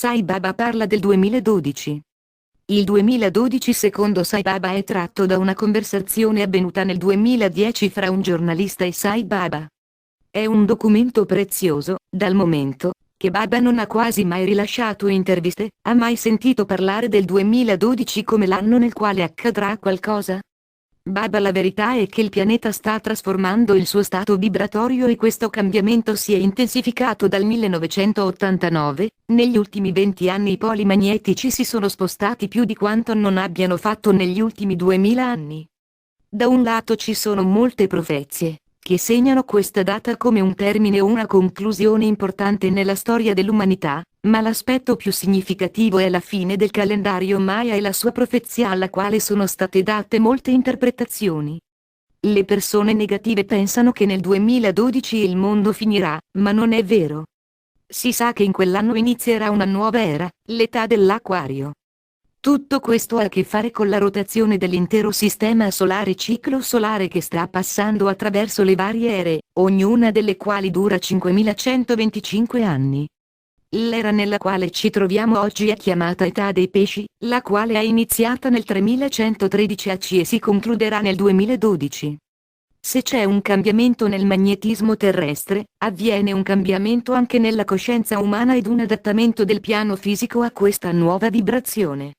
Sai Baba parla del 2012. Il 2012 secondo Sai Baba è tratto da una conversazione avvenuta nel 2010 fra un giornalista e Sai Baba. È un documento prezioso, dal momento che Baba non ha quasi mai rilasciato interviste, ha mai sentito parlare del 2012 come l'anno nel quale accadrà qualcosa? Baba, la verità è che il pianeta sta trasformando il suo stato vibratorio e questo cambiamento si è intensificato dal 1989, negli ultimi 20 anni i poli magnetici si sono spostati più di quanto non abbiano fatto negli ultimi 2000 anni. Da un lato ci sono molte profezie che segnano questa data come un termine o una conclusione importante nella storia dell'umanità, ma l'aspetto più significativo è la fine del calendario Maya e la sua profezia alla quale sono state date molte interpretazioni. Le persone negative pensano che nel 2012 il mondo finirà, ma non è vero. Si sa che in quell'anno inizierà una nuova era, l'età dell'Acquario. Tutto questo ha a che fare con la rotazione dell'intero sistema solare, ciclo solare che sta passando attraverso le varie ere, ognuna delle quali dura 5125 anni. L'era nella quale ci troviamo oggi è chiamata età dei pesci, la quale è iniziata nel 3113 AC e si concluderà nel 2012. Se c'è un cambiamento nel magnetismo terrestre, avviene un cambiamento anche nella coscienza umana ed un adattamento del piano fisico a questa nuova vibrazione.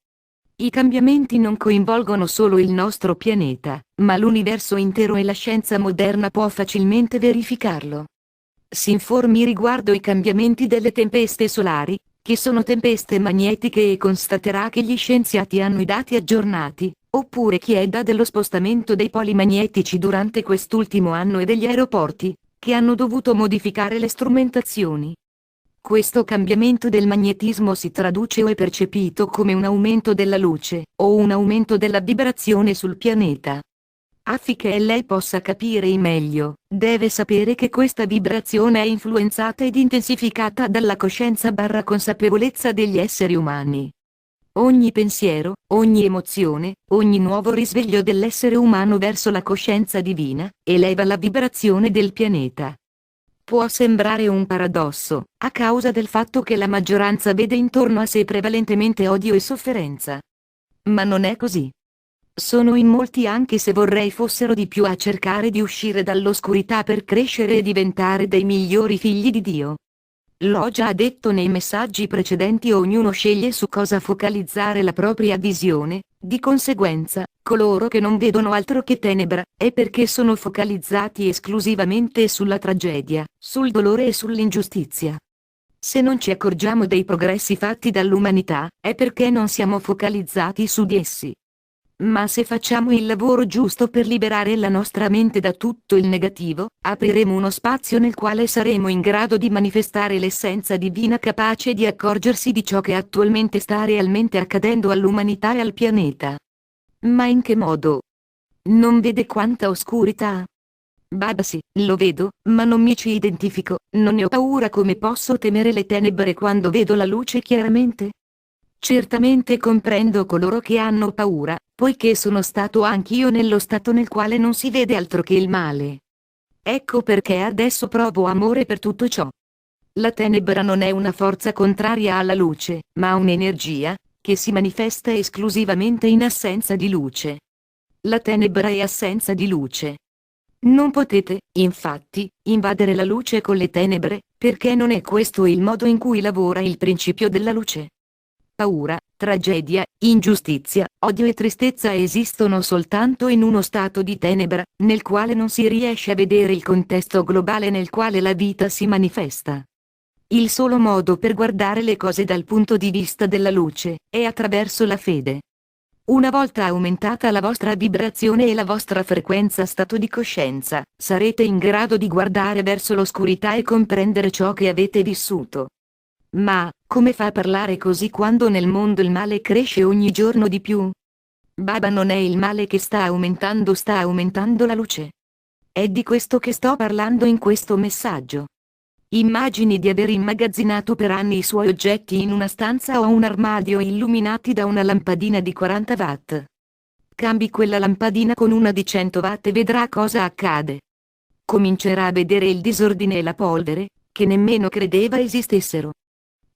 I cambiamenti non coinvolgono solo il nostro pianeta, ma l'universo intero e la scienza moderna può facilmente verificarlo. Si informi riguardo i cambiamenti delle tempeste solari, che sono tempeste magnetiche, e constaterà che gli scienziati hanno i dati aggiornati, oppure chieda dello spostamento dei poli magnetici durante quest'ultimo anno e degli aeroporti, che hanno dovuto modificare le strumentazioni. Questo cambiamento del magnetismo si traduce o è percepito come un aumento della luce, o un aumento della vibrazione sul pianeta. Affinché lei possa capire meglio, deve sapere che questa vibrazione è influenzata ed intensificata dalla coscienza/consapevolezza degli esseri umani. Ogni pensiero, ogni emozione, ogni nuovo risveglio dell'essere umano verso la coscienza divina, eleva la vibrazione del pianeta. Può sembrare un paradosso, a causa del fatto che la maggioranza vede intorno a sé prevalentemente odio e sofferenza. Ma non è così. Sono in molti, anche se vorrei fossero di più, a cercare di uscire dall'oscurità per crescere e diventare dei migliori figli di Dio. L'ho già detto nei messaggi precedenti, ognuno sceglie su cosa focalizzare la propria visione, di conseguenza, coloro che non vedono altro che tenebra, è perché sono focalizzati esclusivamente sulla tragedia, sul dolore e sull'ingiustizia. Se non ci accorgiamo dei progressi fatti dall'umanità, è perché non siamo focalizzati su di essi. Ma se facciamo il lavoro giusto per liberare la nostra mente da tutto il negativo, apriremo uno spazio nel quale saremo in grado di manifestare l'essenza divina, capace di accorgersi di ciò che attualmente sta realmente accadendo all'umanità e al pianeta. Ma in che modo? Non vede quanta oscurità? Baba, sì, lo vedo, ma non mi ci identifico, non ne ho paura. Come posso temere le tenebre quando vedo la luce chiaramente? Certamente comprendo coloro che hanno paura, poiché sono stato anch'io nello stato nel quale non si vede altro che il male. Ecco perché adesso provo amore per tutto ciò. La tenebra non è una forza contraria alla luce, ma un'energia, che si manifesta esclusivamente in assenza di luce. La tenebra è assenza di luce. Non potete, infatti, invadere la luce con le tenebre, perché non è questo il modo in cui lavora il principio della luce. Paura, tragedia, ingiustizia, odio e tristezza esistono soltanto in uno stato di tenebra, nel quale non si riesce a vedere il contesto globale nel quale la vita si manifesta. Il solo modo per guardare le cose dal punto di vista della luce è attraverso la fede. Una volta aumentata la vostra vibrazione e la vostra frequenza stato di coscienza, sarete in grado di guardare verso l'oscurità e comprendere ciò che avete vissuto. Ma, come fa a parlare così quando nel mondo il male cresce ogni giorno di più? Baba, non è il male che sta aumentando la luce. È di questo che sto parlando in questo messaggio. Immagini di aver immagazzinato per anni i suoi oggetti in una stanza o un armadio illuminati da una lampadina di 40 watt. Cambi quella lampadina con una di 100 watt e vedrà cosa accade. Comincerà a vedere il disordine e la polvere, che nemmeno credeva esistessero.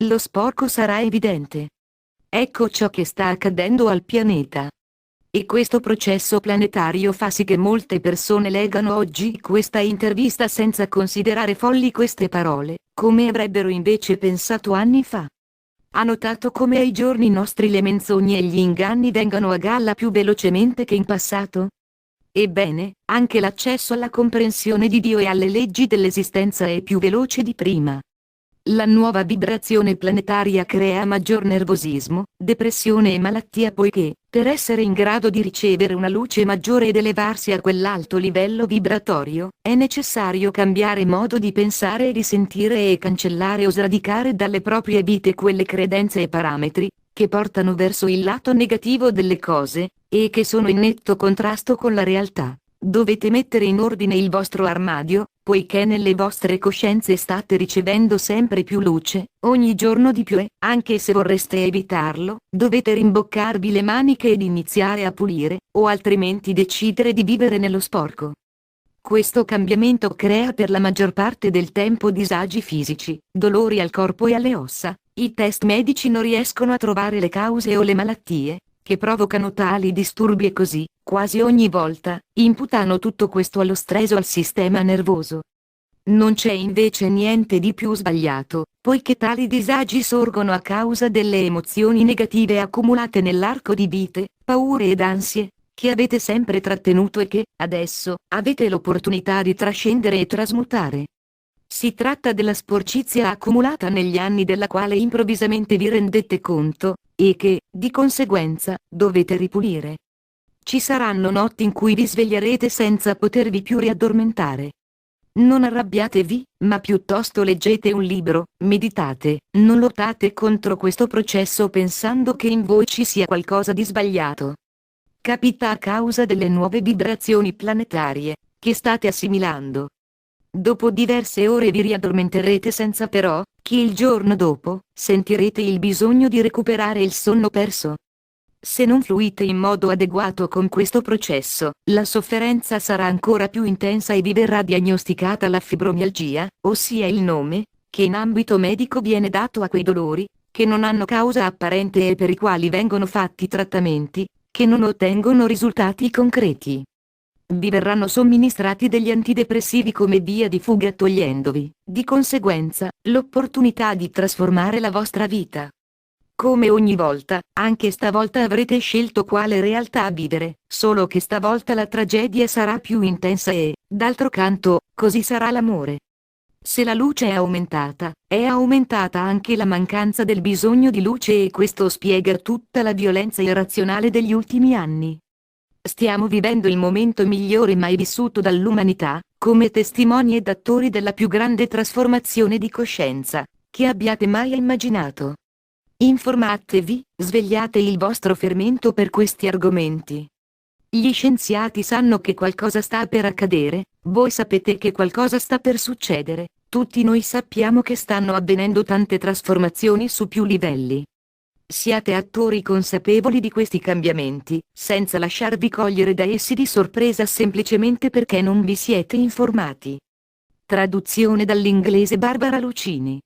lo sporco sarà evidente. Ecco ciò che sta accadendo al pianeta. E questo processo planetario fa sì che molte persone leggano oggi questa intervista senza considerare folli queste parole, come avrebbero invece pensato anni fa. Ha notato come ai giorni nostri le menzogne e gli inganni vengano a galla più velocemente che in passato? Ebbene, anche l'accesso alla comprensione di Dio e alle leggi dell'esistenza è più veloce di prima. La nuova vibrazione planetaria crea maggior nervosismo, depressione e malattia poiché, per essere in grado di ricevere una luce maggiore ed elevarsi a quell'alto livello vibratorio, è necessario cambiare modo di pensare e di sentire e cancellare o sradicare dalle proprie vite quelle credenze e parametri, che portano verso il lato negativo delle cose, e che sono in netto contrasto con la realtà. Dovete mettere in ordine il vostro armadio, poiché nelle vostre coscienze state ricevendo sempre più luce, ogni giorno di più e, anche se vorreste evitarlo, dovete rimboccarvi le maniche ed iniziare a pulire, o altrimenti decidere di vivere nello sporco. Questo cambiamento crea per la maggior parte del tempo disagi fisici, dolori al corpo e alle ossa. I test medici non riescono a trovare le cause o le malattie che provocano tali disturbi e così, quasi ogni volta, imputano tutto questo allo stress o al sistema nervoso. Non c'è invece niente di più sbagliato, poiché tali disagi sorgono a causa delle emozioni negative accumulate nell'arco di vite, paure ed ansie, che avete sempre trattenuto e che, adesso, avete l'opportunità di trascendere e trasmutare. Si tratta della sporcizia accumulata negli anni della quale improvvisamente vi rendete conto, e che, di conseguenza, dovete ripulire. Ci saranno notti in cui vi sveglierete senza potervi più riaddormentare. Non arrabbiatevi, ma piuttosto leggete un libro, meditate, non lottate contro questo processo pensando che in voi ci sia qualcosa di sbagliato. Capita a causa delle nuove vibrazioni planetarie, che state assimilando. Dopo diverse ore vi riaddormenterete senza però, che il giorno dopo, sentirete il bisogno di recuperare il sonno perso. Se non fluite in modo adeguato con questo processo, la sofferenza sarà ancora più intensa e vi verrà diagnosticata la fibromialgia, ossia il nome, che in ambito medico viene dato a quei dolori, che non hanno causa apparente e per i quali vengono fatti trattamenti, che non ottengono risultati concreti. Vi verranno somministrati degli antidepressivi come via di fuga togliendovi, di conseguenza, l'opportunità di trasformare la vostra vita. Come ogni volta, anche stavolta avrete scelto quale realtà vivere, solo che stavolta la tragedia sarà più intensa e, d'altro canto, così sarà l'amore. Se la luce è aumentata anche la mancanza del bisogno di luce e questo spiega tutta la violenza irrazionale degli ultimi anni. Stiamo vivendo il momento migliore mai vissuto dall'umanità, come testimoni ed attori della più grande trasformazione di coscienza che abbiate mai immaginato. Informatevi, svegliate il vostro fermento per questi argomenti. Gli scienziati sanno che qualcosa sta per accadere, voi sapete che qualcosa sta per succedere, tutti noi sappiamo che stanno avvenendo tante trasformazioni su più livelli. Siate attori consapevoli di questi cambiamenti, senza lasciarvi cogliere da essi di sorpresa semplicemente perché non vi siete informati. Traduzione dall'inglese Barbara Lucini.